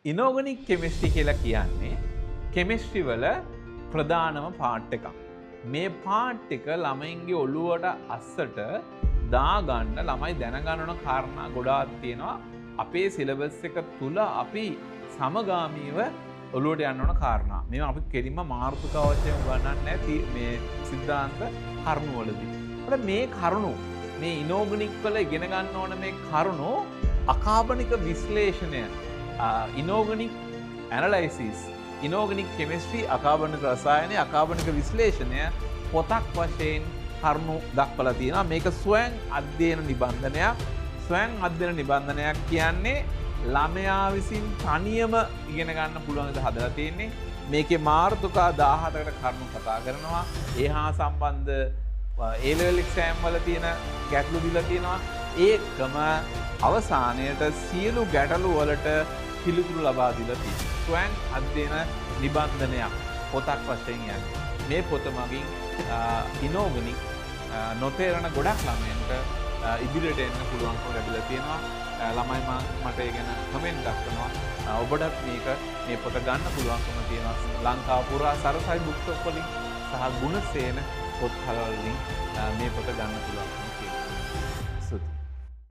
Inorganic chemistry කියලා කියන්නේ chemistry වල ප්‍රධානම පාර්ට් එකක්. මේ පාර්ට් එක ළමයින්ගේ ඔළුවට අස්සට දාගන්න ළමයි දැනගන්න ඕන කාරණා ගොඩාක් තියෙනවා. අපේ සිලබස් එක තුල අපි සමගාමීව ඔළුවට යන්න ඕන කාරණා. මේවා අපි කෙලින්ම මාතෘකාව වශයෙන් උගන්වන්නේ නැහැ මේ සිද්ධාන්ත කරුණු වලදී. අපිට මේ කරුණු මේ ඉනෝගනික් වල ඉගෙන ගන්න ඕන මේ කරුණු අකාබනික විශ්ලේෂණය ඉනෝගනික් ඇනලයිසිස් ඉනෝගනික් කෙමිස්ට්‍රි අකාබනික රසායනය අකාබනික විශ්ලේෂණය පොතක් වශයෙන් කරුණු දක්වලා තියෙනවා. මේක ස්වයං අධ්‍යයන නිබන්ධනයක්. ස්වයං අධ්‍යයන නිබන්ධනයක් කියන්නේ ළමයා විසින් තනියම ඉගෙන ගන්න පුළුවන් විදිහට හදලා තියෙන්නේ. මේකේ මාතෘකා 17කට කරුණු කතා කරනවා. ඒ හා සම්බන්ධ A level exam වල තියෙන ගැටලු දීලා තියෙනවා. ඒකම අවසානයේට සියලු ගැටලු වලට පිළිතුරු ලබා දීලා තියෙනවා. ස්වයං අධ්‍යයන නිබන්ධනයක් පොතක් වශයෙන් යන්නේ. මේ පොත මගින් ඉනෝගනික් නොතේරෙන ගොඩක් ළමයන්ට ඉදිරියට එන්න පුළුවන්කම ලැබිලා තියෙනවා. ළමයි මට ඒ ගැන කමෙන්ට් දක්වනවා. ඔබටත් මේ පොත ගන්න පුළුවන්කම තියෙනවා. ලංකාව පුරා සරසවි බුක් ෂොප් වලින් සහ ගුණසේන පොත් හලවලින් මේ පොත ගන්න පුළුවන්.